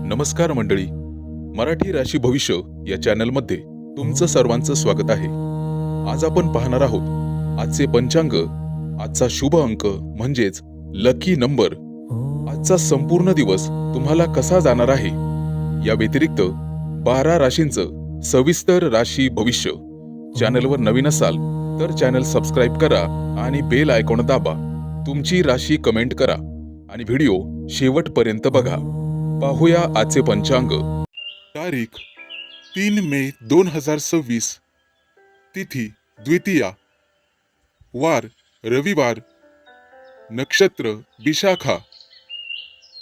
नमस्कार मंडळी, मराठी राशी भविष्य या चॅनलमध्ये तुमचं सर्वांचं स्वागत आहे. आज आपण पाहणार आहोत आजचे पंचांग, आजचा शुभ अंक म्हणजेच लकी नंबर, आजचा संपूर्ण दिवस तुम्हाला कसा जाणार आहे. या व्यतिरिक्त 12 राशींचं सविस्तर राशी भविष्य. चॅनलवर नवीन असाल तर चॅनल सबस्क्राईब करा आणि बेल आयकॉन दाबा. तुमची राशी कमेंट करा आणि व्हिडिओ शेवटपर्यंत बघा. पाहूया आजचे पंचांग. तारीख 3 मे 2026, तिथी द्वितीया, वार रविवार, नक्षत्र विशाखा,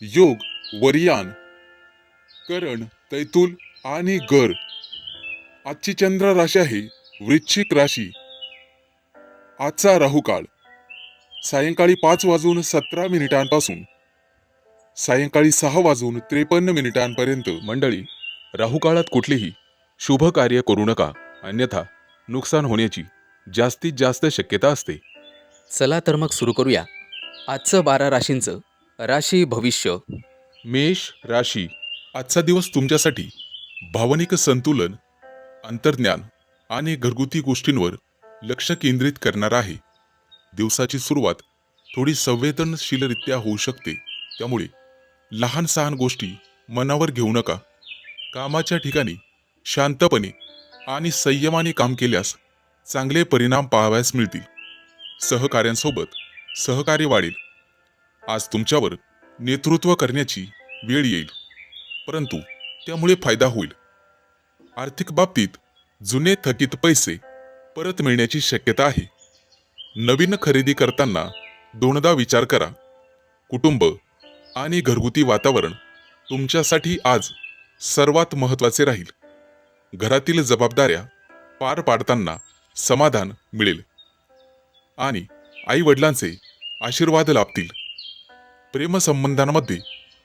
योग वरियान, करण तैतुल आणि गर. आजची चंद्र राशी आहे वृश्चिक राशी. आजचा राहुकाळ सायंकाळी 5:17 पासून सायंकाळी 6:53 पर्यंत. मंडळी, राहुकाळात कुठलीही शुभ कार्य करू नका, अन्यथा नुकसान होण्याची जास्तीत जास्त शक्यता असते. चला तर मग सुरू करूया आजचं 12 राशींचं राशी भविष्य. मेष राशी. आजचा दिवस तुमच्यासाठी भावनिक संतुलन, अंतर्ज्ञान आणि घरगुती गोष्टींवर लक्ष केंद्रित करणार आहे. दिवसाची सुरुवात थोडी संवेदनशीलरित्या होऊ शकते, त्यामुळे लहान सहान गोष्टी मनावर घेऊ नका. कामाच्या ठिकाणी शांतपणे आणि संयमाने काम केल्यास चांगले परिणाम पाहावयास मिळतील. सहकाऱ्यांसोबत सहकार्य वाढेल. आज तुमच्यावर नेतृत्व करण्याची वेळ येईल, परंतु त्यामुळे फायदा होईल. आर्थिक बाबतीत जुने थकीत पैसे परत मिळण्याची शक्यता आहे. नवीन खरेदी करताना दोनदा विचार करा. कुटुंब आणि घरगुती वातावरण तुमच्यासाठी आज सर्वात महत्त्वाचे राहील. घरातील जबाबदाऱ्या पार पाडताना समाधान मिळेल आणि आई वडिलांचे आशीर्वाद लाभतील. प्रेमसंबंधांमध्ये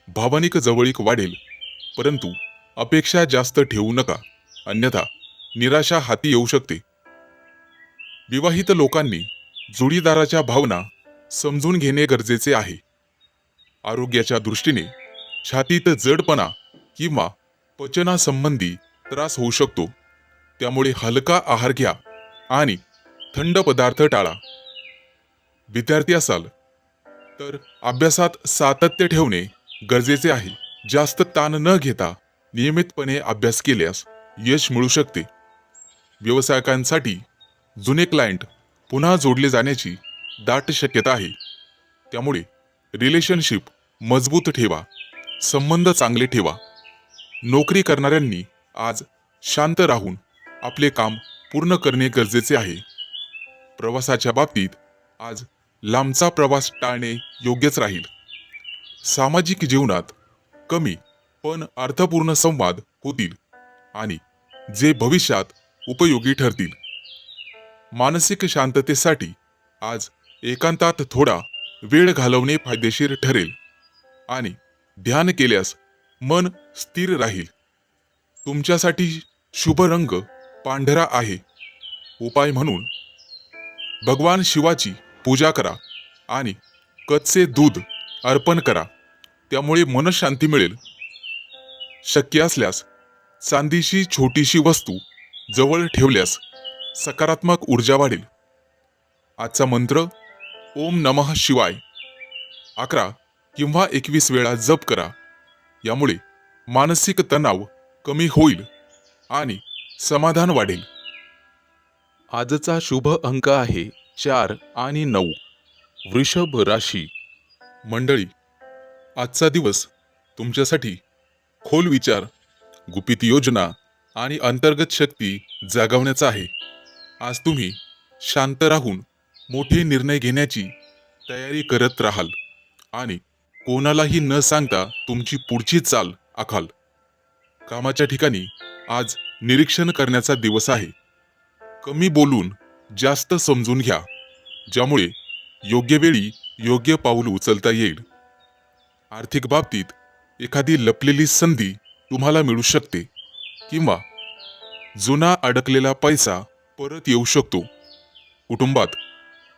भावनिक जवळीक वाढेल, परंतु अपेक्षा जास्त ठेवू नका, अन्यथा निराशा हाती येऊ शकते. विवाहित लोकांनी जोडीदाराच्या भावना समजून घेणे गरजेचे आहे. आरोग्याच्या दृष्टीने छातीत जडपणा किंवा पचनासंबंधी त्रास होऊ शकतो, त्यामुळे हलका आहार घ्या आणि थंड पदार्थ टाळा. विद्यार्थी असाल तर अभ्यासात सातत्य ठेवणे गरजेचे आहे. जास्त ताण न घेता नियमितपणे अभ्यास केल्यास यश मिळू शकते. व्यावसायिकांसाठी जुने क्लायंट पुन्हा जोडले जाण्याची दाट शक्यता आहे, त्यामुळे रिलेशनशिप मजबूत ठेवा, संबंध चांगले ठेवा. नोकरी करणाऱ्यांनी आज शांत राहून आपले काम पूर्ण करणे गरजेचे आहे. प्रवासाच्या बाबतीत आज लांबचा प्रवास टाळणे योग्यच राहील. सामाजिक जीवनात कमी पण अर्थपूर्ण संवाद होतील आणि जे भविष्यात उपयोगी ठरतील. मानसिक शांततेसाठी आज एकांतात थोडा वेळ घालवणे फायदेशीर ठरेल आणि ध्यान केल्यास मन स्थिर राहील. तुमच्यासाठी शुभ रंग पांढरा आहे. उपाय म्हणून भगवान शिवाची पूजा करा आणि कच्चे दूध अर्पण करा, त्यामुळे मनशांती मिळेल. शक्य असल्यास चांदीची छोटीशी वस्तू जवळ ठेवल्यास सकारात्मक ऊर्जा वाढेल. आजचा मंत्र ओम नमः शिवाय 11 किंवा 21 वेळा जप करा. यामुळे मानसिक तणाव कमी होईल आणि समाधान वाढेल. आजचा शुभ अंक आहे 4 आणि 9. वृषभ राशी. मंडळी, आजचा दिवस तुमच्यासाठी खोल विचार, गुपित योजना आणि अंतर्गत शक्ती जागवण्याचा आहे. आज तुम्ही शांत राहून मोठे निर्णय घेण्याची तयारी करत राहाल आणि कोणालाही न सांगता तुमची पुढची चाल आखाल. कामाच्या ठिकाणी आज निरीक्षण करण्याचा दिवस आहे. कमी बोलून जास्त समजून घ्या, ज्यामुळे योग्य वेळी योग्य पाऊल उचलता येईल. आर्थिक बाबतीत एखादी लपलेली संधी तुम्हाला मिळू शकते किंवा जुना अडकलेला पैसा परत येऊ शकतो. कुटुंबात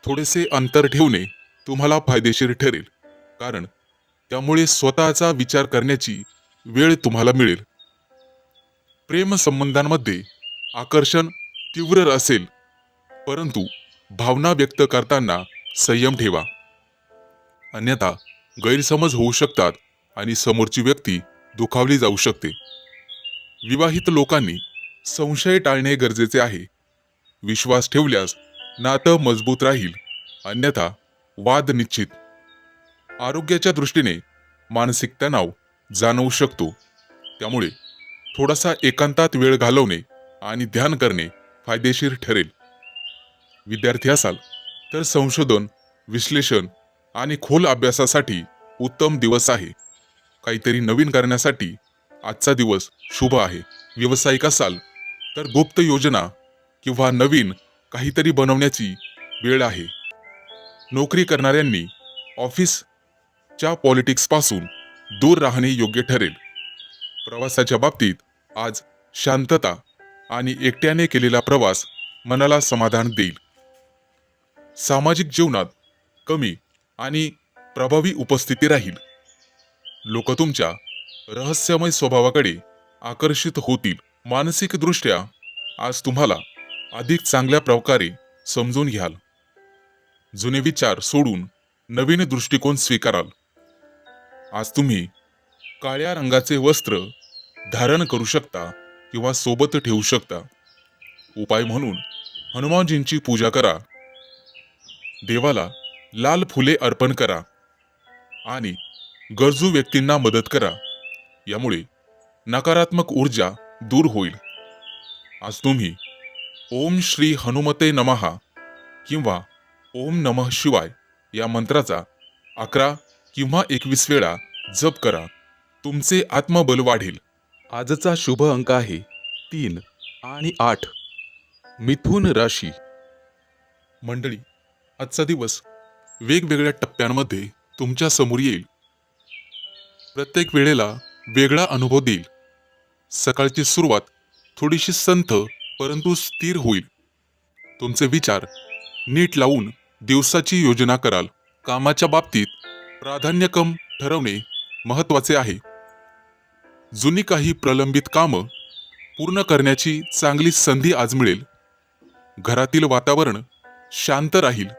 थोडेसे अंतर ठेवणे तुम्हाला फायदेशीर ठरेल, कारण त्यामुळे स्वतःचा विचार करण्याची वेळ तुम्हाला मिळेल. प्रेम संबंधांमध्ये आकर्षण तीव्र असेल, परंतु भावना व्यक्त करताना संयम ठेवा, अन्यथा गैरसमज होऊ शकतात आणि समोरची व्यक्ती दुखावली जाऊ शकते. विवाहित लोकांनी संशय टाळणे गरजेचे आहे. विश्वास ठेवल्यास नातं मजबूत राहील, अन्यथा वाद निश्चित. आरोग्याच्या दृष्टीने मानसिक तणाव जाणवू शकतो, त्यामुळे थोडासा एकांतात वेळ घालवणे आणि ध्यान करणे फायदेशीर ठरेल. विद्यार्थी असाल तर संशोधन, विश्लेषण आणि खोल अभ्यासासाठी उत्तम दिवस आहे. काहीतरी नवीन करण्यासाठी आजचा दिवस शुभ आहे. व्यावसायिक असाल तर गुप्त योजना किंवा नवीन काहीतरी बनवण्याची वेळ आहे. नोकरी करणाऱ्यांनी ऑफिसच्या पॉलिटिक्सपासून दूर राहणे योग्य ठरेल. प्रवासाच्या बाबतीत आज शांतता आणि एकट्याने केलेला प्रवास मनाला समाधान देईल. सामाजिक जीवनात कमी आणि प्रभावी उपस्थिती राहील. लोक तुमच्या रहस्यमय स्वभावाकडे आकर्षित होतील. मानसिकदृष्ट्या आज तुम्हाला अधिक चांगल्या प्रकारे समजून घ्याल. जुने विचार सोडून नवीन दृष्टिकोन स्वीकाराल. आज तुम्ही काळ्या रंगाचे वस्त्र धारण करू शकता किंवा सोबत ठेवू शकता. उपाय म्हणून हनुमानजींची पूजा करा, देवाला लाल फुले अर्पण करा आणि गरजू व्यक्तींना मदत करा. यामुळे नकारात्मक ऊर्जा दूर होईल. आज तुम्ही ओम श्री हनुमते नमः किंवा ओम नमः शिवाय या मंत्राचा 11 किंवा 21 वेळा जप करा. तुमचे आत्मबल वाढेल. आजचा शुभ अंक आहे 3 आणि 8. मिथुन राशी. मंडळी, आजचा दिवस वेगवेगळ्या टप्प्यांमध्ये तुमच्या समोर येईल. प्रत्येक वेळेला वेगळा अनुभव देईल. सकाळची सुरुवात थोडीशी संथ परंतु स्थिर होईल. तुमचे विचार नीट लावून दिवसाची योजना कराल. कामाच्या बाबतीत प्राधान्यक्रम ठरवणे महत्त्वाचे आहे. जुनी काही प्रलंबित कामं पूर्ण करण्याची चांगली संधी आज मिळेल. घरातील वातावरण शांत राहील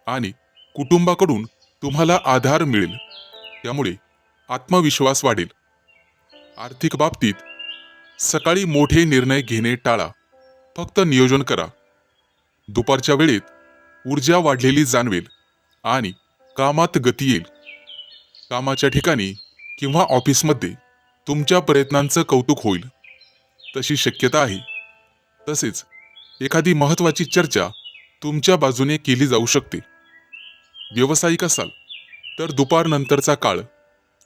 आणि कुटुंबाकडून तुम्हाला आधार मिळेल, त्यामुळे आत्मविश्वास वाढेल. आर्थिक बाबतीत सकाळी मोठे निर्णय घेणे टाळा, फक्त नियोजन करा. दुपारच्या वेळेत ऊर्जा वाढलेली जाणवेल आणि कामात गती येईल. कामाच्या ठिकाणी किंवा ऑफिसमध्ये तुमच्या प्रयत्नांचं कौतुक होईल, तशी शक्यता आहे. तसेच एखादी महत्त्वाची चर्चा तुमच्या बाजूने केली जाऊ शकते. व्यावसायिक असाल तर दुपारनंतरचा काळ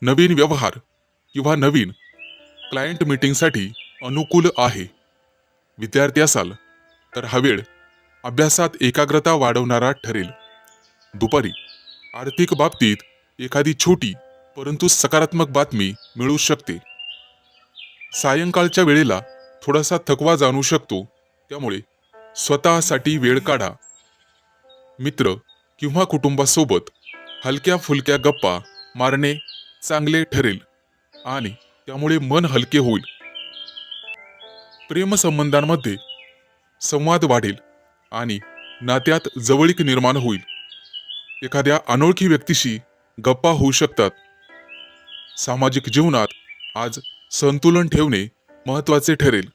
नवीन व्यवहार किंवा नवीन क्लायंट मीटिंगसाठी अनुकूल आहे. विद्यार्थी असाल तर हा वेळ अभ्यासात एकाग्रता वाढवणारा ठरेल. दुपारी आर्थिक बाबतीत एखादी छोटी परंतु सकारात्मक बातमी मिळू शकते. सायंकाळच्या वेळेला थोडासा थकवा जाणवू शकतो, त्यामुळे स्वतःसाठी वेळ काढा. मित्र किंवा कुटुंबासोबत हलक्या फुलक्या गप्पा मारणे चांगले ठरेल आणि त्यामुळे मन हलके होईल. प्रेमसंबंधांमध्ये संवाद वाढेल आणि नात्यात जवळीक निर्माण होईल. एखाद्या अनोळखी व्यक्तीशी गप्पा होऊ शकतात. सामाजिक जीवनात आज संतुलन ठेवणे महत्त्वाचे ठरेल.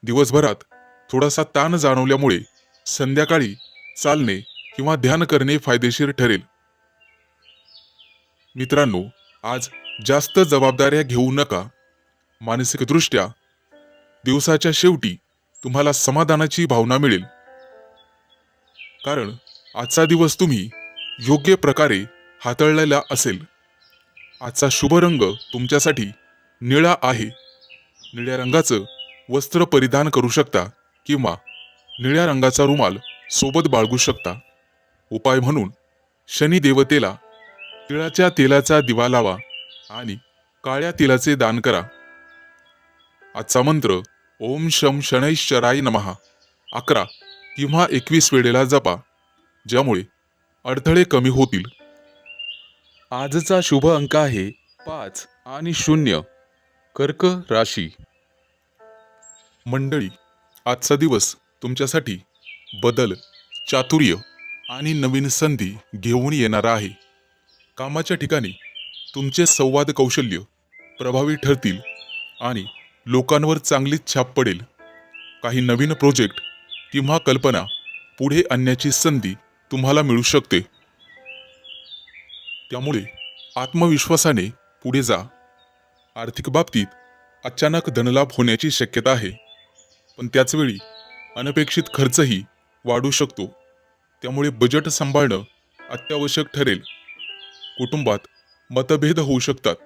दिवसभरात थोडासा ताण जाणवल्यामुळे संध्याकाळी चालणे किंवा ध्यान करणे फायदेशीर ठरेल. मित्रांनो, आज जास्त जबाबदाऱ्या घेऊ नका. मानसिकदृष्ट्या दिवसाच्या शेवटी तुम्हाला समाधानाची भावना मिळेल, कारण आजचा दिवस तुम्ही योग्य प्रकारे हाताळलेला असेल. आजचा शुभ रंग तुमच्यासाठी निळा आहे. निळ्या रंगाचं वस्त्र परिधान करू शकता किंवा निळ्या रंगाचा रुमाल सोबत बाळगू शकता. उपाय म्हणून शनी देवतेला तिळाच्या तेलाचा दिवा लावा आणि काळ्या तिळाचे दान करा. आजचा मंत्र ओम शम शनैश्चराय नमः 11 किंवा 21 वेळेला जपा, ज्यामुळे अडथळे कमी होतील. आजचा शुभ अंक आहे 5 आणि 0. कर्क राशी. मंडळी, आजचा दिवस तुमच्यासाठी बदल, चातुर्य आणि नवीन संधी घेऊन येणारा आहे. कामाच्या ठिकाणी तुमचे संवाद कौशल्य प्रभावी ठरतील आणि लोकांवर चांगलीच छाप पडेल. काही नवीन प्रोजेक्ट किंवा कल्पना पुढे आणण्याची संधी तुम्हाला मिळू शकते. त्यामुळे आत्मविश्वासाने पुढे जा. आर्थिक बाबतीत अचानक धनलाभ होण्याची शक्यता आहे, पण त्याचवेळी अनपेक्षित खर्चही वाढू शकतो. त्यामुळे बजेट सांभाळणं अत्यावश्यक ठरेल. कुटुंबात मतभेद होऊ शकतात,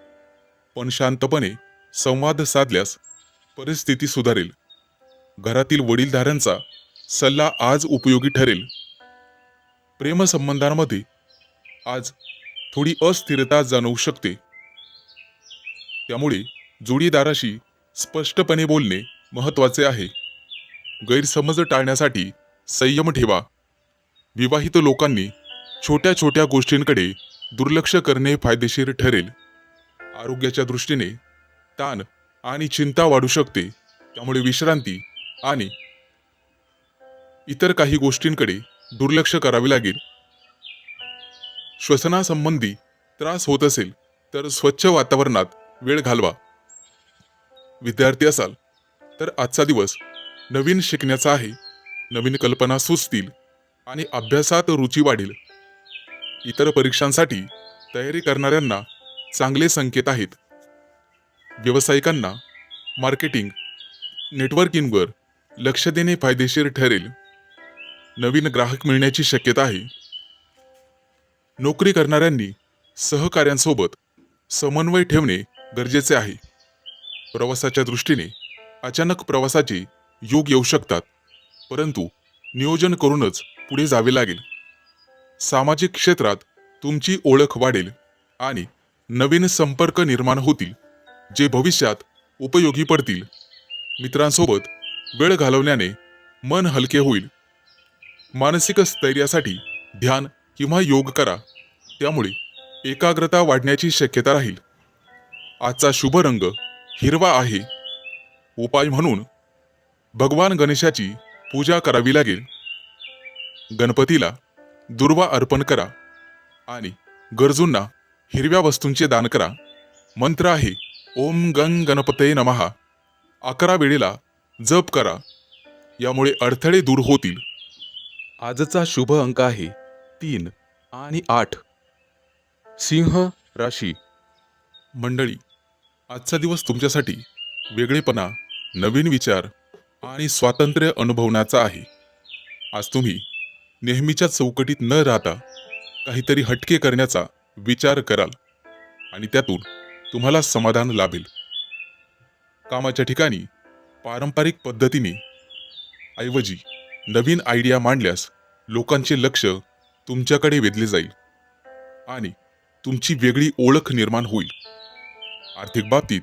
पण शांतपणे संवाद साधल्यास परिस्थिती सुधारेल. घरातील वडीलधाऱ्यांचा सल्ला आज उपयोगी ठरेल. प्रेमसंबंधांमध्ये आज थोडी अस्थिरता जाणवू शकते. त्यामुळे जोडीदाराशी स्पष्टपणे बोलणे महत्त्वाचे आहे. गैरसमज टाळण्यासाठी संयम ठेवा. विवाहित लोकांनी छोट्या छोट्या गोष्टींकडे दुर्लक्ष करणे फायदेशीर ठरेल. आरोग्याच्या दृष्टीने ताण आणि चिंता वाढू शकते. त्यामुळे विश्रांती आणि इतर काही गोष्टींकडे दुर्लक्ष करावे लागेल. श्वसनासंबंधी त्रास होत असेल तर स्वच्छ वातावरणात वेळ घालवा. विद्यार्थी असाल तर आजचा दिवस नवीन शिकण्याचा आहे. नवीन कल्पना सुचतील आणि अभ्यासात रुची वाढेल. इतर परीक्षांसाठी तयारी करणाऱ्यांना चांगले संकेत आहेत. व्यावसायिकांना मार्केटिंग, नेटवर्किंगवर लक्ष देणे फायदेशीर ठरेल. नवीन ग्राहक मिळण्याची शक्यता आहे. नोकरी करणाऱ्यांनी सहकाऱ्यांसोबत समन्वय ठेवणे गरजेचे आहे. प्रवासाच्या दृष्टीने अचानक प्रवासाचे योग येऊ शकतात, परंतु नियोजन करूनच पुढे जावे लागेल. सामाजिक क्षेत्रात तुमची ओळख वाढेल आणि नवीन संपर्क निर्माण होतील, जे भविष्यात उपयोगी पडतील. मित्रांसोबत वेळ घालवण्याने मन हलके होईल. मानसिक स्थैर्यासाठी ध्यान किंवा योग करा, त्यामुळे एकाग्रता वाढण्याची शक्यता राहील. आजचा शुभ रंग हिरवा आहे. उपाय म्हणून भगवान गणेशाची पूजा करावी लागेल. गणपतीला दुर्वा अर्पण करा आणि गरजूंना हिरव्या वस्तूंचे दान करा. मंत्र आहे ओम गंग गणपते नमः. 11 वेळेला जप करा, यामुळे अडथळे दूर होतील. आजचा शुभ अंक आहे 3 आणि 8. सिंह राशी. मंडळी, आजचा दिवस तुमच्यासाठी वेगळेपणा, नवीन विचार आणि स्वातंत्र्य अनुभवण्याचा आहे. आज तुम्ही नेहमीच्या चौकटीत न राहता काहीतरी हटके करण्याचा विचार कराल आणि त्यातून तुम्हाला समाधान लाभेल. कामाच्या ठिकाणी पारंपरिक पद्धतीने ऐवजी नवीन आयडिया मांडल्यास लोकांचे लक्ष तुमच्याकडे वेधले जाईल आणि तुमची वेगळी ओळख निर्माण होईल. आर्थिक बाबतीत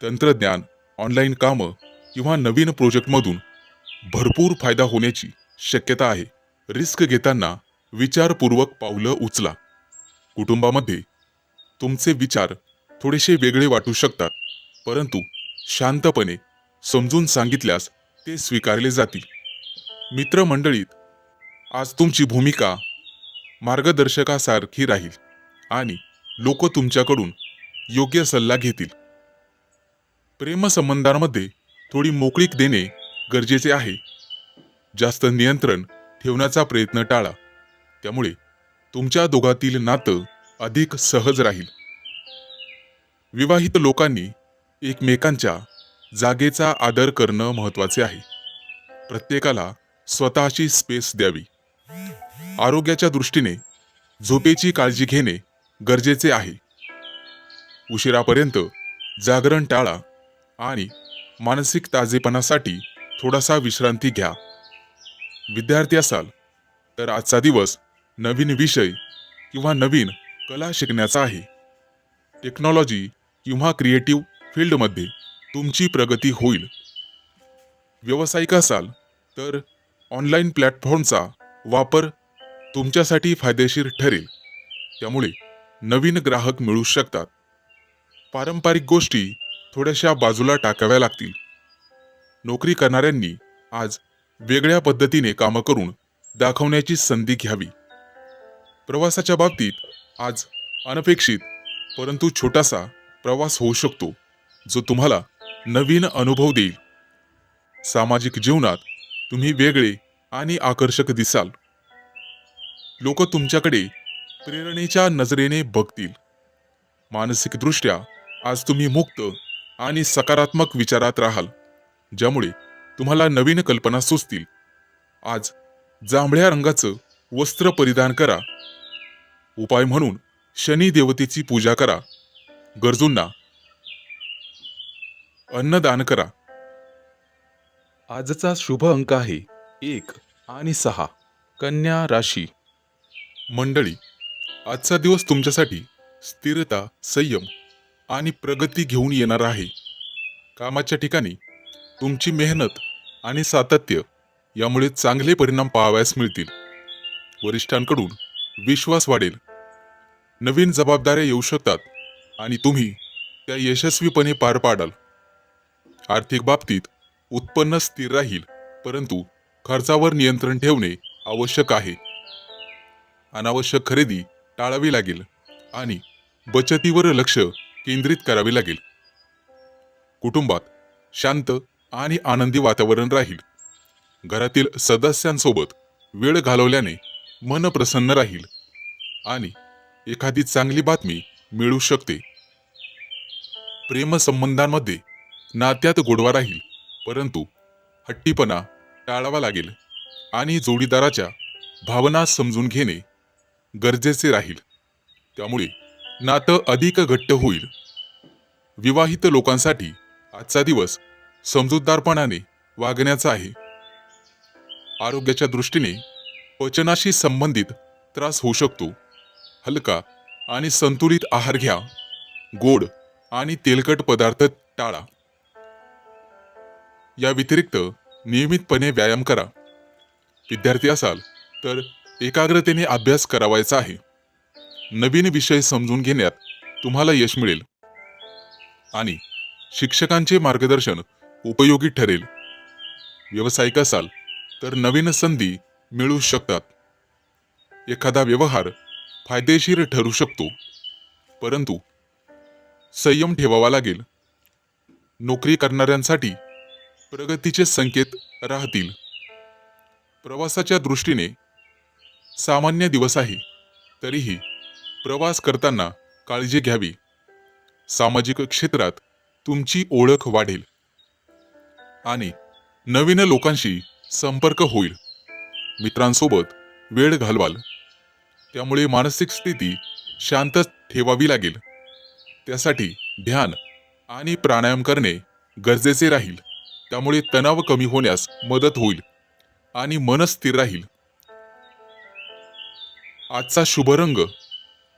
तंत्रज्ञान, ऑनलाईन कामं किंवा नवीन प्रोजेक्टमधून भरपूर फायदा होण्याची शक्यता आहे. रिस्क घेताना विचारपूर्वक पावलं उचला. कुटुंबामध्ये तुमचे विचार थोडेसे वेगळे वाटू शकतात, परंतु शांतपणे समजून सांगितल्यास ते स्वीकारले जातील. मित्रमंडळीत आज तुमची भूमिका मार्गदर्शकासारखी राहील आणि लोक तुमच्याकडून योग्य सल्ला घेतील. प्रेमसंबंधांमध्ये थोडी मोकळीक देणे गरजेचे आहे. जास्त नियंत्रण ठेवण्याचा प्रयत्न टाळा, त्यामुळे तुमच्या दोघातील नातं अधिक सहज राहील. विवाहित लोकांनी एकमेकांच्या जागेचा आदर करणं महत्त्वाचे आहे. प्रत्येकाला स्वतःची स्पेस द्यावी. आरोग्याच्या दृष्टीने झोपेची काळजी घेणे गरजेचे आहे. उशिरापर्यंत जागरण टाळा आणि मानसिक ताजेपणासाठी थोडासा विश्रांती घ्या. विद्यार्थी असाल तर आजचा दिवस नवीन विषय किंवा नवीन कला शिकण्याचा आहे. टेक्नॉलॉजी किंवा क्रिएटिव्ह फील्डमध्ये तुमची प्रगती होईल. व्यावसायिक असाल तर ऑनलाईन प्लॅटफॉर्मचा वापर तुमच्यासाठी फायदेशीर ठरेल. त्यामुळे नवीन ग्राहक मिळू शकतात. पारंपरिक गोष्टी थोड्याशा बाजूला टाकाव्या लागतील. नोकरी करणाऱ्यांनी आज वेगळ्या पद्धतीने कामं करून दाखवण्याची संधी घ्यावी. प्रवासाच्या बाबतीत आज अनपेक्षित परंतु छोटासा प्रवास होऊ शकतो, जो तुम्हाला नवीन अनुभव देईल. सामाजिक जीवनात तुम्ही वेगळे आणि आकर्षक दिसाल. लोक तुमच्याकडे प्रेरणेच्या नजरेने बघतील. मानसिकदृष्ट्या आज तुम्ही मुक्त आणि सकारात्मक विचारात राहाल, ज्यामुळे तुम्हाला नवीन कल्पना सुचतील. आज जांभळ्या रंगाचं वस्त्र परिधान करा. उपाय म्हणून शनी देवतेची पूजा करा. गरजूंना अन्नदान करा. आजचा शुभ अंक आहे 1 आणि 6. कन्या राशी. मंडळी, आजचा दिवस तुमच्यासाठी स्थिरता, संयम आणि प्रगती घेऊन येणार आहे. कामाच्या ठिकाणी तुमची मेहनत आणि सातत्य यामुळे चांगले परिणाम पाहावयास मिळतील. वरिष्ठांकडून विश्वास वाढेल. नवीन जबाबदाऱ्या येऊ शकतात आणि तुम्ही त्या यशस्वीपणे पार पाडाल. आर्थिक बाबतीत उत्पन्न स्थिर राहील, परंतु खर्चावर नियंत्रण ठेवणे आवश्यक आहे. अनावश्यक खरेदी टाळावी लागेल आणि बचतीवर लक्ष केंद्रित करावे लागेल. कुटुंबात शांत आणि आनंदी वातावरण राहील. घरातील सदस्यांसोबत वेळ घालवल्याने मन प्रसन्न राहील आणि एखादी चांगली बातमी मिळू शकते. प्रेमसंबंधांमध्ये नात्यात गोडवा राहील, परंतु हट्टीपणा टाळावा लागेल आणि जोडीदाराच्या भावना समजून घेणे गरजेचे राहील. त्यामुळे नातं अधिक घट्ट होईल. विवाहित लोकांसाठी आजचा दिवस समजूतदारपणाने वागण्याचा आहे. आरोग्याच्या दृष्टीने पचनाशी संबंधित त्रास होऊ शकतो. हलका आणि संतुलित आहार घ्या. गोड आणि तेलकट पदार्थ टाळा. या व्यतिरिक्त नियमितपणे व्यायाम करा. विद्यार्थी असाल तर एकाग्रतेने अभ्यास करावायचा आहे. नवीन विषय समजून घेण्यात तुम्हाला यश मिळेल आणि शिक्षकांचे मार्गदर्शन उपयोगी ठरेल. व्यावसायिक असाल तर नवीन संधी मिळू शकतात. एखादा व्यवहार फायदेशीर ठरू शकतो, परंतु संयम ठेवावा लागेल. नोकरी करणाऱ्यांसाठी प्रगतीचे संकेत राहतील. प्रवासाच्या दृष्टीने सामान्य दिवस आहे, तरीही प्रवास करताना काळजी घ्यावी. सामाजिक क्षेत्रात तुमची ओळख वाढेल आणि नवीन लोकांशी संपर्क होईल. मित्रांसोबत वेळ घालवाल, त्यामुळे मानसिक स्थिती शांत ठेवावी लागेल. त्यासाठी ध्यान आणि प्राणायाम करणे गरजेचे राहील. त्यामुळे तणाव कमी होण्यास मदत होईल आणि मन स्थिर राहील. आजचा शुभ रंग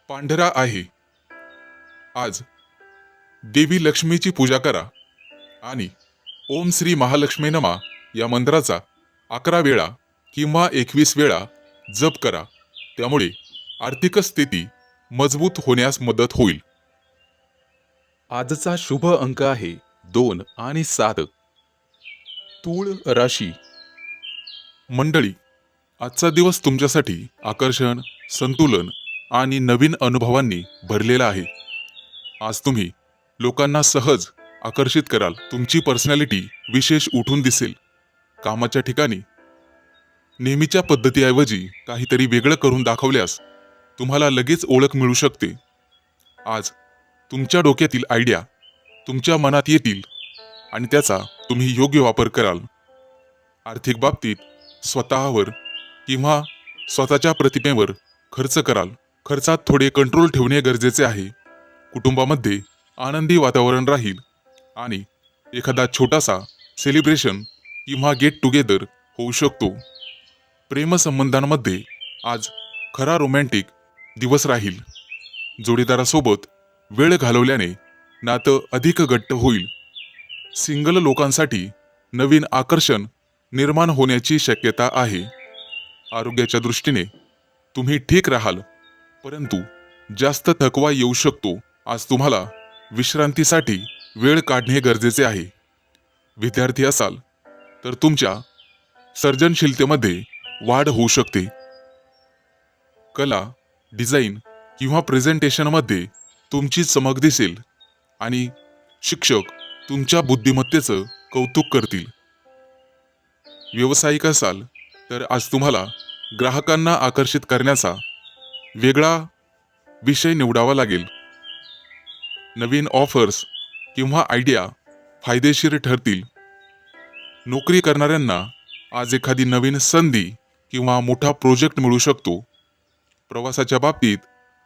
पांढरा आहे. आज देवी लक्ष्मीची पूजा करा आणि ओम श्री महालक्ष्मी नमा या मंत्राचा 11 वेळा किंवा 21 वेळा जप करा. त्यामुळे आर्थिक स्थिती मजबूत होण्यास मदत होईल. आजचा शुभ अंक आहे 2 आणि 7. तूळ राशी. मंडळी, आजचा दिवस तुमच्यासाठी आकर्षण, संतुलन आणि नवीन अनुभवांनी भरलेला आहे. आज तुम्ही लोकांना सहज आकर्षित कराल. तुमची पर्सनॅलिटी विशेष उठून दिसेल. कामाच्या ठिकाणी नेहमीच्या पद्धतीऐवजी काहीतरी वेगळं करून दाखवल्यास तुम्हाला लगेच ओळख मिळू शकते. आज तुमच्या डोक्यातील आयडिया तुमच्या मनात येतील आणि त्याचा तुम्ही योग्य वापर कराल. आर्थिक बाबतीत स्वतःवर किंवा स्वतःच्या प्रतिमेवर खर्च कराल. खर्चात थोडे कंट्रोल ठेवणे गरजेचे आहे. कुटुंबामध्ये आनंदी वातावरण राहील आणि एखादा छोटासा सेलिब्रेशन किंवा गेट टुगेदर होऊ शकतो. प्रेमसंबंधांमध्ये आज खरा रोमॅन्टिक दिवस राहील. जोडीदारासोबत वेळ घालवल्याने नातं अधिक घट्ट होईल. सिंगल लोकांसाठी नवीन आकर्षण निर्माण होण्याची शक्यता आहे. आरोग्याच्या दृष्टीने तुम्ही ठीक राहाल, परंतु जास्त थकवा येऊ शकतो. आज तुम्हाला विश्रांतीसाठी वेळ काढणे गरजेचे आहे. विद्यार्थी असाल तर तुमच्या सर्जनशीलतेमध्ये वाढ होऊ शकते. कला, डिझाईन किंवा प्रेझेंटेशनमध्ये तुमची चमक दिसेल आणि शिक्षक तुमच्या बुद्धिमत्तेचं कौतुक करतील. व्यावसायिक असाल तर आज तुम्हाला ग्राहकांना आकर्षित करण्याचा वेगळा विषय निवडावा लागेल. नवीन ऑफर्स किंवा आयडिया फायदेशीर ठरतील. नोकरी करणाऱ्यांना आज एखादी नवीन संधी किंवा मोठा प्रोजेक्ट मिळू शकतो. प्रवासाच्या बाबतीत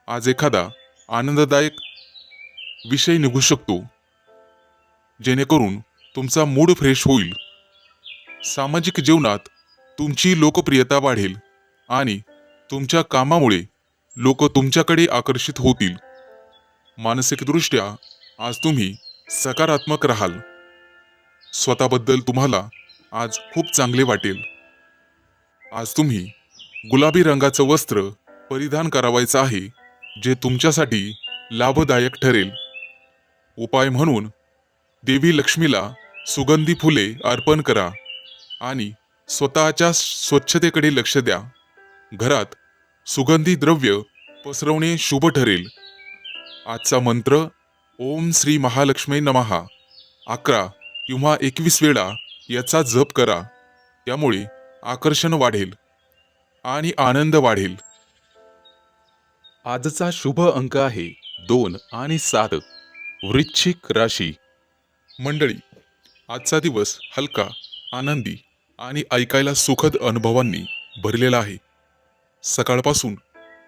आज एखादा आनंददायक विषय निघू शकतो, जेणेकरून तुमचा मूड फ्रेश होईल. सामाजिक जीवनात तुमची लोकप्रियता वाढेल आणि तुमच्या कामामुळे लोक तुमच्याकडे आकर्षित होतील. मानसिकदृष्ट्या आज तुम्ही सकारात्मक राहाल. स्वतःबद्दल तुम्हाला आज खूप चांगले वाटेल. आज तुम्ही गुलाबी रंगाचं वस्त्र परिधान करावायचं आहे, जे तुमच्यासाठी लाभदायक ठरेल. उपाय म्हणून देवी लक्ष्मीला सुगंधी फुले अर्पण करा आणि स्वतःच्या स्वच्छतेकडे लक्ष द्या. घरात सुगंधी द्रव्य पसरवणे शुभ ठरेल. आजचा मंत्र ओम श्री महालक्ष्मी नमः 11 किंवा 21 वेळा याचा जप करा. त्यामुळे आकर्षण वाढेल आणि आनंद वाढेल. आजचा शुभ अंक आहे 2 आणि 7. वृश्चिक राशी. मंडळी, आजचा दिवस हलका, आनंदी आणि ऐकायला सुखद अनुभवांनी भरलेला आहे. सकाळपासून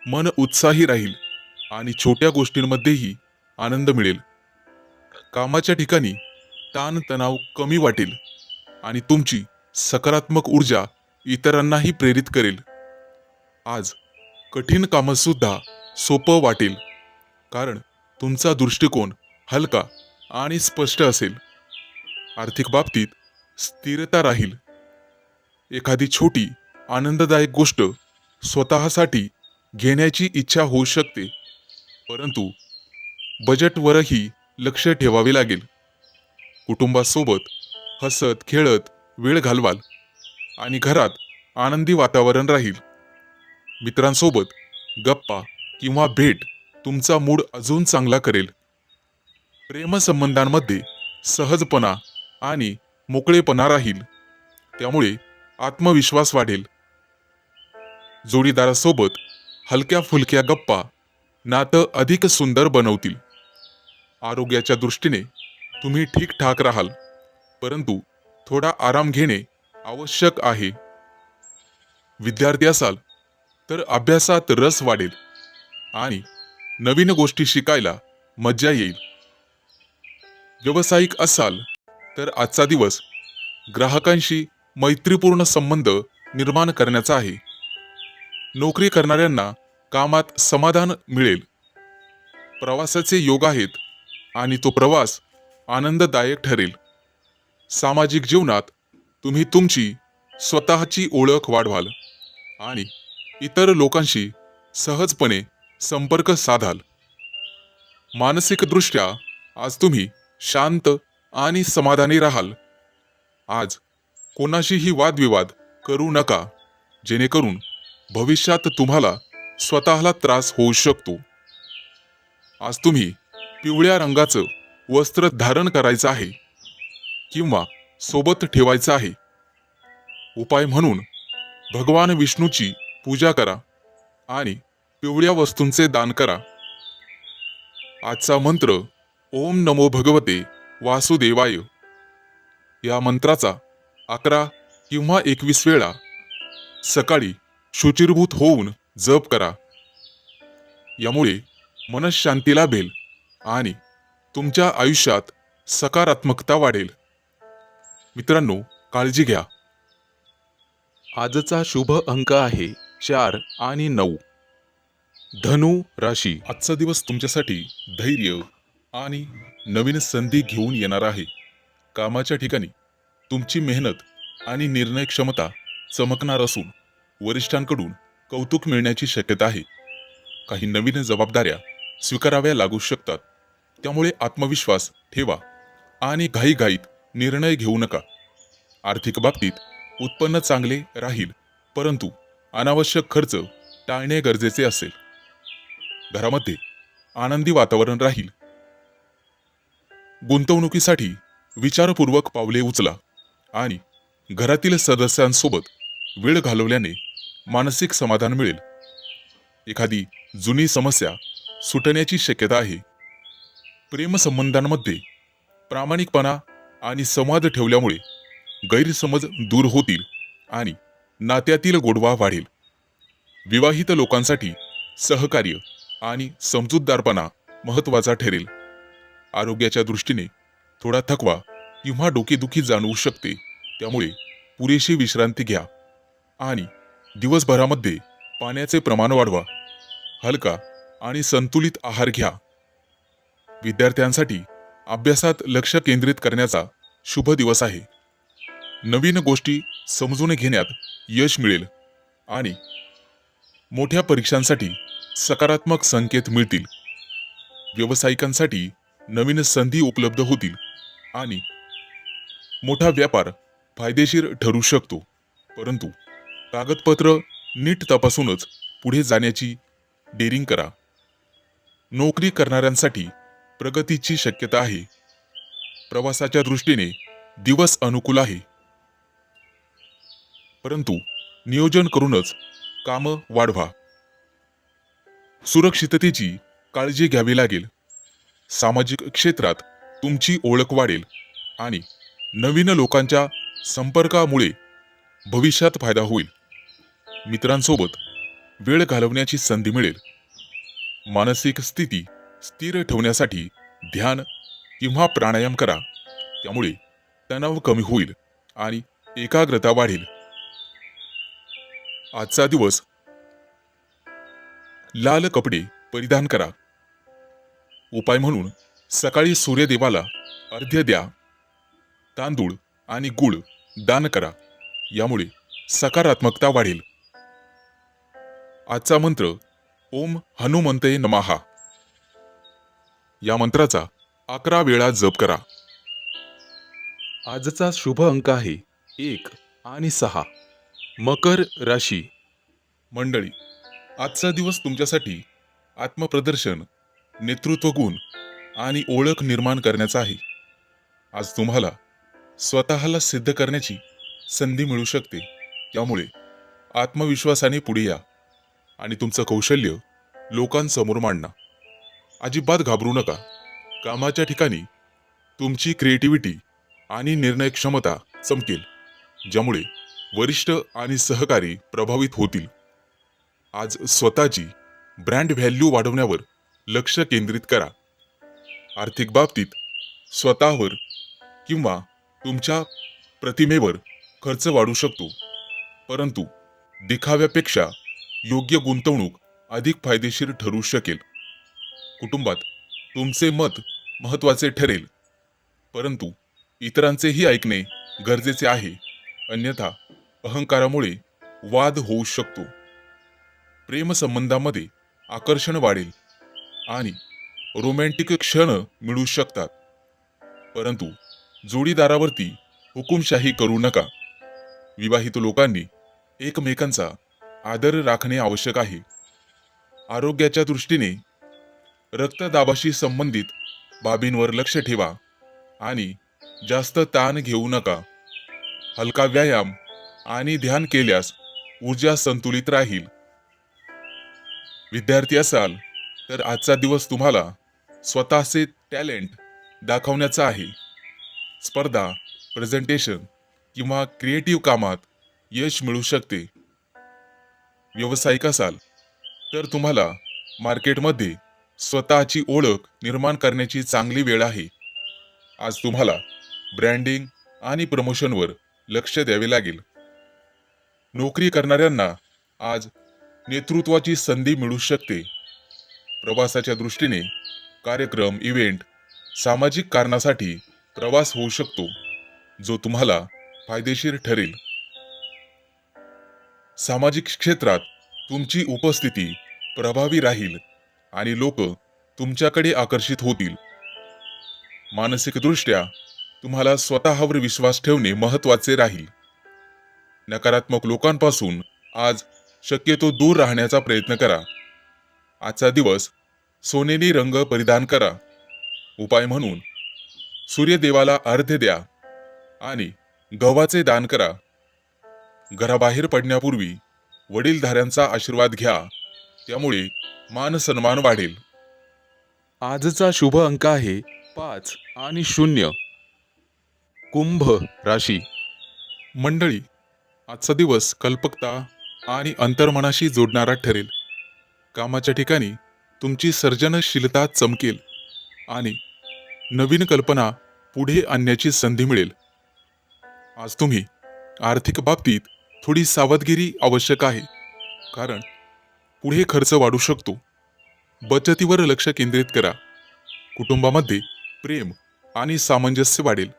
मन उत्साही राहील आणि छोट्या गोष्टींमध्येही आनंद मिळेल. कामाच्या ठिकाणी ताणतणाव कमी वाटेल आणि तुमची सकारात्मक ऊर्जा इतरांनाही प्रेरित करेल. आज कठीण कामसुद्धा सोपं वाटेल, कारण तुमचा दृष्टिकोन हलका आणि स्पष्ट असेल. आर्थिक बाबतीत स्थिरता राहील. एखादी छोटी आनंददायक गोष्ट स्वतःसाठी घेण्याची इच्छा होऊ शकते, परंतु बजेटवरही लक्ष ठेवावे लागेल. कुटुंबासोबत हसत खेळत वेळ घालवाल आणि घरात आनंदी वातावरण राहील. मित्रांसोबत गप्पा किंवा भेट तुमचा मूड अजून चांगला करेल. प्रेमसंबंधांमध्ये सहजपणा आणि मोकळेपणा राहील, त्यामुळे आत्मविश्वास वाढेल. जोडीदारासोबत हलक्या फुलक्या गप्पा नातं अधिक सुंदर बनवतील. आरोग्याच्या दृष्टीने तुम्ही ठीकठाक राहाल, परंतु थोडा आराम घेणे आवश्यक आहे. विद्यार्थी असाल तर अभ्यासात रस वाढेल आणि नवीन गोष्टी शिकायला मज्जा येईल. व्यावसायिक असाल तर आजचा दिवस ग्राहकांशी मैत्रीपूर्ण संबंध निर्माण करण्याचा आहे. नोकरी करणाऱ्यांना कामात समाधान मिळेल. प्रवासाचे योग आहेत आणि तो प्रवास आनंददायक ठरेल. सामाजिक जीवनात तुम्ही तुमची स्वतःची ओळख वाढवाल आणि इतर लोकांशी सहजपणे संपर्क साधाल. मानसिकदृष्ट्या आज तुम्ही शांत आणि समाधानी राहाल. आज कोणाशीही वादविवाद करू नका, जेणेकरून भविष्यात तुम्हाला स्वतःला त्रास होऊ शकतो. आज तुम्ही पिवळ्या रंगाचं वस्त्र धारण करायचं आहे किंवा सोबत ठेवायचं आहे. उपाय म्हणून भगवान विष्णूची पूजा करा आणि पिवळ्या वस्तूंचे दान करा. आजचा मंत्र ओम नमो भगवते वासुदेवाय या मंत्राचा 11 किंवा 21 वेळा सकाळी शुचिर्भूत होऊन जप करा. यामुळे मनःशांती लाभेल आणि तुमच्या आयुष्यात सकारात्मकता वाढेल. मित्रांनो, काळजी घ्या. आजचा शुभ अंक आहे 4 आणि 9. धनु राशी. आजचा दिवस तुमच्यासाठी धैर्य आणि नवीन संधी घेऊन येणार आहे. कामाच्या ठिकाणी तुमची मेहनत आणि निर्णय क्षमता चमकणार असून वरिष्ठांकडून कौतुक मिळण्याची शक्यता आहे. काही नवीन जबाबदाऱ्या स्वीकाराव्या लागू शकतात. त्यामुळे आत्मविश्वास ठेवा आणि घाईघाईत निर्णय घेऊ नका. आर्थिक बाबतीत उत्पन्न चांगले राहील, परंतु अनावश्यक खर्च टाळणे गरजेचे असेल. घरामध्ये आनंदी वातावरण राहील. गुंतवणुकीसाठी विचारपूर्वक पावले उचला आणि घरातील सदस्यांसोबत वेळ घालवल्याने मानसिक समाधान मिळेल. एखादी जुनी समस्या सुटण्याची शक्यता आहे. प्रेमसंबंधांमध्ये प्रामाणिकपणा आणि संवाद ठेवल्यामुळे गैरसमज दूर होतील आणि नात्यातील गोडवा वाढेल. विवाहित लोकांसाठी सहकार्य आणि समजूतदारपणा महत्त्वाचा ठरेल. आरोग्याच्या दृष्टीने थोडा थकवा किंवा डोकेदुखी जाणवू शकते, त्यामुळे पुरेशी विश्रांती घ्या आणि दिवसभरामध्ये पाण्याचे प्रमाण वाढवा. हलका आणि संतुलित आहार घ्या. विद्यार्थ्यांसाठी अभ्यासात लक्ष केंद्रित करण्याचा शुभ दिवस आहे. नवीन गोष्टी समजून घेण्यात यश मिळेल आणि मोठ्या परीक्षांसाठी सकारात्मक संकेत मिळतील. व्यावसायिकांसाठी नवीन संधी उपलब्ध होतील आणि मोठा व्यापार फायदेशीर ठरू शकतो, परंतु कागदपत्र नीट तपासूनच पुढे जाण्याची डेअरिंग करा. नोकरी करणाऱ्यांसाठी प्रगतीची शक्यता आहे. प्रवासाच्या दृष्टीने दिवस अनुकूल आहे, परंतु नियोजन करूनच कामं वाढवा. सुरक्षिततेची काळजी घ्यावी लागेल. सामाजिक क्षेत्रात तुमची ओळख वाढेल आणि नवीन लोकांच्या संपर्कामुळे भविष्यात फायदा होईल. मित्रांसोबत वेळ घालवण्याची संधी मिळेल. मानसिक स्थिती स्थिर ठेवण्यासाठी ध्यान किंवा प्राणायाम करा. त्यामुळे तणाव कमी होईल आणि एकाग्रता वाढेल. आजचा दिवस लाल कपडे परिधान करा. उपाय म्हणून सकाळी सूर्यदेवाला अर्घ्य द्या. तांदूळ आणि गुळ दान करा. यामुळे सकारात्मकता वाढेल. आजचा मंत्र ओम हनुमंते नमः. या मंत्राचा 11 वेळा जप करा. आजचा शुभ अंक आहे 1 आणि 6. मकर राशी. मंडळी, आजचा दिवस तुमच्यासाठी आत्मप्रदर्शन, नेतृत्व गुण आणि ओळख निर्माण करण्याचा आहे. आज तुम्हाला स्वतःला सिद्ध करण्याची संधी मिळू शकते. त्यामुळे आत्मविश्वासाने पुढे या आणि तुमचं कौशल्य लोकांसमोर मांडा. अजिबात घाबरू नका. कामाच्या ठिकाणी तुमची क्रिएटिव्हिटी आणि निर्णय क्षमता चमकेल, ज्यामुळे वरिष्ठ आणि सहकारी प्रभावित होतील. आज स्वतःची ब्रँड व्हॅल्यू वाढवण्यावर लक्ष केंद्रित करा. आर्थिक बाबतीत स्वतःवर किंवा तुमच्या प्रतिमेवर खर्च वाढू शकतो, परंतु दिखाव्यापेक्षा योग्य गुंतवणूक अधिक फायदेशीर ठरू शकेल. कुटुंबात तुमचे मत महत्त्वाचे ठरेल, परंतु इतरांचेही ऐकणे गरजेचे आहे, अन्यथा अहंकारामुळे वाद होऊ शकतो. प्रेमसंबंधामध्ये आकर्षण वाढेल आणि रोमॅन्टिक क्षण मिळू शकतात, परंतु जोडीदारावरती हुकुमशाही करू नका. विवाहित लोकांनी एकमेकांचा आदर राखणे आवश्यक आहे. आरोग्याच्या दृष्टीने रक्तदाबाशी संबंधित बाबींवर लक्ष ठेवा आणि जास्त ताण घेऊ नका. हलका व्यायाम आणि ध्यान केल्यास ऊर्जा संतुलित राहील. विद्यार्थी असाल तर आजचा दिवस तुम्हाला स्वतःचे टॅलेंट दाखवण्याचा आहे. स्पर्धा, प्रेझेंटेशन किंवा क्रिएटिव्ह कामात यश मिळू शकते. व्यावसायिक असाल तर तुम्हाला मार्केटमध्ये स्वतःची ओळख निर्माण करण्याची चांगली वेळ आहे. आज तुम्हाला ब्रँडिंग आणि प्रमोशनवर लक्ष द्यावे लागेल. नोकरी करणाऱ्यांना आज नेतृत्वाची संधी मिळू शकते. प्रवासाच्या दृष्टीने कार्यक्रम, इव्हेंट, सामाजिक कारणासाठी प्रवास होऊ शकतो, जो तुम्हाला फायदेशीर ठरेल. सामाजिक क्षेत्रात तुमची उपस्थिती प्रभावी राहील आणि लोक तुमच्याकडे आकर्षित होतील. मानसिकदृष्ट्या तुम्हाला स्वतःवर विश्वास ठेवणे महत्त्वाचे राहील. नकारात्मक लोकांपासून आज शक्यतो दूर राहण्याचा प्रयत्न करा. आजचा दिवस सोनेरी रंग परिधान करा. उपाय म्हणून सूर्यदेवाला अर्घ्य द्या आणि गव्हाचे दान करा. घराबाहेर पडण्यापूर्वी वडीलधाऱ्यांचा आशीर्वाद घ्या, त्यामुळे मान सन्मान वाढेल. आजचा शुभ अंक आहे 5 आणि 0. कुंभ राशी. मंडळी, आजचा दिवस कल्पकता आणि अंतर्मनाशी जोडणारा ठरेल. कामाच्या ठिकाणी तुमची सर्जनशीलता चमकेल आणि नवीन कल्पना पुढे आणण्याची संधी मिळेल. आज तुम्ही आर्थिक बाबतीत थोडी सावधगिरी आवश्यक आहे, कारण पुढे खर्च वाढू शकतो. बचतीवर लक्ष केंद्रित करा. कुटुंबामध्ये प्रेम आणि सामंजस्य वाढेल.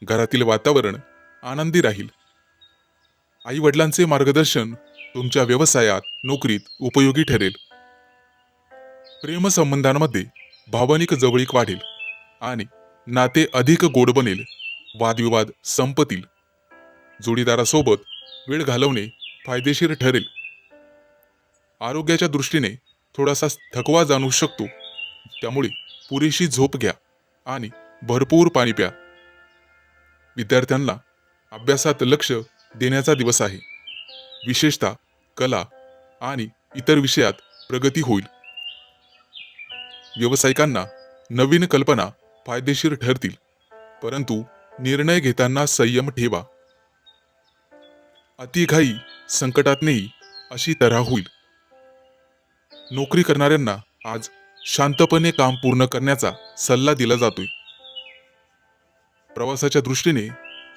घरातील वातावरण आनंदी राहील. आई वडिलांचे मार्गदर्शन तुमच्या व्यवसायात, नोकरीत उपयोगी ठरेल. प्रेमसंबंधांमध्ये भावनिक जवळीक वाढेल आणि नाते अधिक गोड बनेल. वादविवाद संपतील. जोडीदारासोबत वेळ घालवणे फायदेशीर ठरेल. आरोग्याच्या दृष्टीने थोडासा थकवा जाणवू शकतो, त्यामुळे पुरेशी झोप घ्या आणि भरपूर पाणी प्या. विद्यार्थ्यांना अभ्यासात लक्ष देण्याचा दिवस आहे. विशेषतः कला आणि इतर विषयात प्रगती होईल. व्यावसायिकांना नवीन कल्पना फायदेशीर ठरतील, परंतु निर्णय घेताना संयम ठेवा. अतिघाई संकटात नेई अशी तऱ्हा होईल. नोकरी करणाऱ्यांना आज शांतपणे काम पूर्ण करण्याचा सल्ला दिला जातोय. प्रवासाच्या दृष्टीने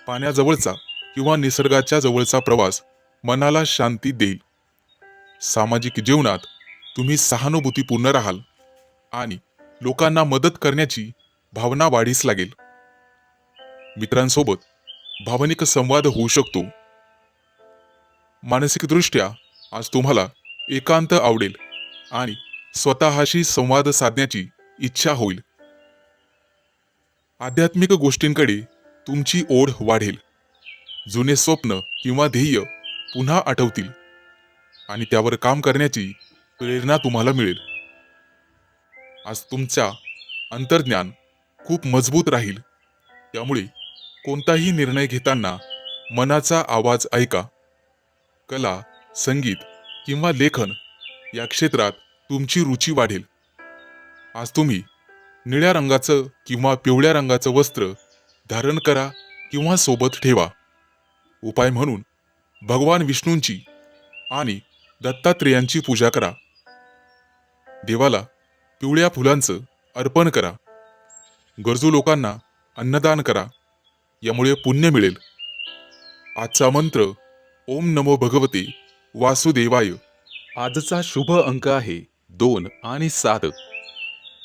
पाण्याजवळचा किंवा निसर्गाच्या जवळचा प्रवास मनाला शांती देईल. सामाजिक जीवनात तुम्ही सहानुभूतीपूर्ण राहाल आणि लोकांना मदत करण्याची भावना वाढीस लागेल. मित्रांसोबत भावनिक संवाद होऊ शकतो. मानसिकदृष्ट्या आज तुम्हाला एकांत आवडेल आणि स्वतःशी संवाद साधण्याची इच्छा होईल. आध्यात्मिक गोष्टींकडे तुमची ओढ वाढेल. जुने स्वप्न किंवा ध्येय पुन्हा आठवतील आणि त्यावर काम करण्याची प्रेरणा तुम्हाला मिळेल. आज तुमचा अंतर्ज्ञान खूप मजबूत राहील, त्यामुळे कोणताही निर्णय घेताना मनाचा आवाज ऐका. कला, संगीत किंवा लेखन या क्षेत्रात तुमची रुची वाढेल. आज तुम्ही निळ्या रंगाचं किंवा पिवळ्या रंगाचं वस्त्र धारण करा किंवा सोबत ठेवा. उपाय म्हणून भगवान विष्णूंची आणि दत्तात्रेयांची पूजा करा. देवाला पिवळ्या फुलांचं अर्पण करा. गरजू लोकांना अन्नदान करा, यामुळे पुण्य मिळेल. आजचा मंत्र ओम नमो भगवते वासुदेवाय. आजचा शुभ अंक आहे 2 आणि 7.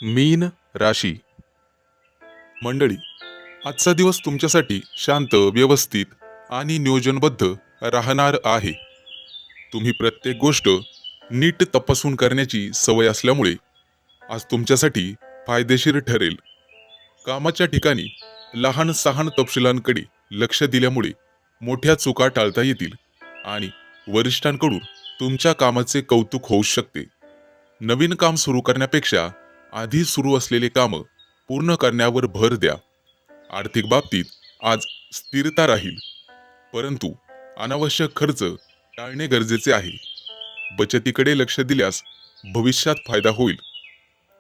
मीन राशी. मंडळी, आजचा दिवस तुमच्यासाठी शांत, व्यवस्थित आणि नियोजनबद्ध राहणार आहे. तुम्ही प्रत्येक गोष्ट नीट तपासून करण्याची सवय असल्यामुळे आज तुमच्यासाठी फायदेशीर ठरेल. कामाच्या ठिकाणी लहान सहान तपशिलांकडे लक्ष दिल्यामुळे मोठ्या चुका टाळता येतील आणि वरिष्ठांकडून तुमच्या कामाचे कौतुक होऊ शकते. नवीन काम सुरू करण्यापेक्षा आधी सुरू असलेले कामं पूर्ण करण्यावर भर द्या. आर्थिक बाबतीत आज स्थिरता राहील, परंतु अनावश्यक खर्च टाळणे गरजेचे आहे. बचतीकडे लक्ष दिल्यास भविष्यात फायदा होईल.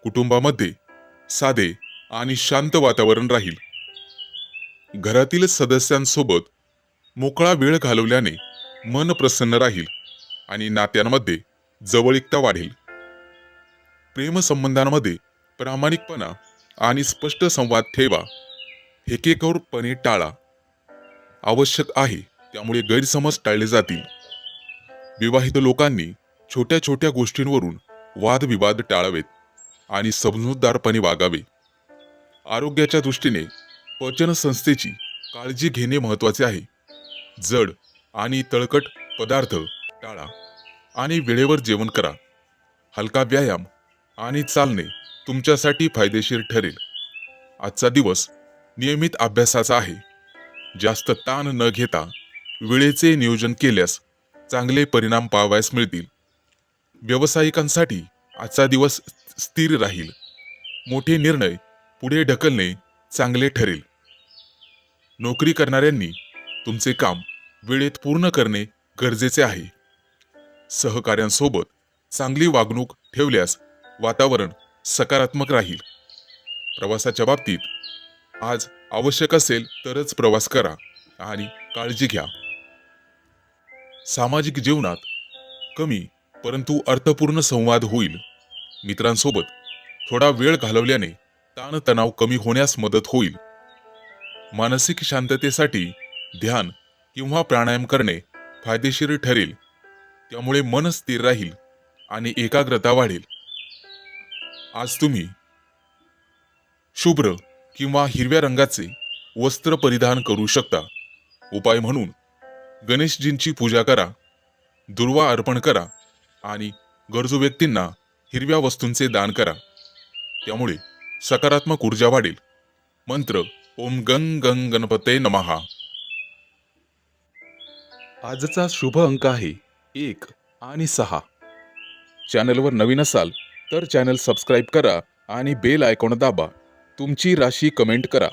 कुटुंबामध्ये साधे आणि शांत वातावरण राहील. घरातील सदस्यांसोबत मोकळा वेळ घालवल्याने मन प्रसन्न राहील आणि नात्यांमध्ये जवळीकता वाढेल. प्रेमसंबंधांमध्ये प्रामाणिकपणा आणि स्पष्ट संवाद ठेवा. हेकेखोरपणे टाळा. आवश्यक आहे त्यामुळे गैरसमज टाळले जातील. विवाहित लोकांनी छोट्या छोट्या गोष्टींवरून वादविवाद टाळावेत आणि समजूतदारपणे वागावे. आरोग्याच्या दृष्टीने पचन संस्थेची काळजी घेणे महत्त्वाचे आहे. जड आणि तळकट पदार्थ टाळा. आणि वेळेवर जेवण करा. हलका व्यायाम आणि चालणे तुमच्यासाठी फायदेशीर ठरेल. आजचा दिवस नियमित अभ्यासाचा आहे. जास्त ताण न घेता वेळेचे नियोजन केल्यास चांगले परिणाम पाहावयास मिळतील. व्यावसायिकांसाठी आजचा दिवस स्थिर राहील. मोठे निर्णय पुढे ढकलणे चांगले ठरेल. नोकरी करणाऱ्यांनी तुमचे काम वेळेत पूर्ण करणे गरजेचे आहे. सहकाऱ्यांसोबत चांगली वागणूक ठेवल्यास वातावरण सकारात्मक राहील. प्रवासाच्या बाबतीत आज आवश्यक असेल तरच प्रवास करा आणि काळजी घ्या. सामाजिक जीवनात कमी परंतु अर्थपूर्ण संवाद होईल. मित्रांसोबत थोडा वेळ घालवल्याने ताणतणाव कमी होण्यास मदत होईल. मानसिक शांततेसाठी ध्यान किंवा प्राणायाम करणे फायदेशीर ठरेल. त्यामुळे मन स्थिर राहील आणि एकाग्रता वाढेल. आज तुम्ही शुभ्र किंवा हिरव्या रंगाचे वस्त्र परिधान करू शकता. उपाय म्हणून गणेशजींची पूजा करा, दुर्वा अर्पण करा आणि गरजू व्यक्तींना हिरव्या वस्तूंचे दान करा. त्यामुळे सकारात्मक ऊर्जा वाढेल. मंत्र ओम गंग गंग गणपते नमः. आजचा शुभ अंक आहे 1 आणि 6. चॅनलवर नवीन असाल तर चॅनल सबस्क्राईब करा आणि बेल आयकॉन दाबा. तुमची राशी कमेंट करा.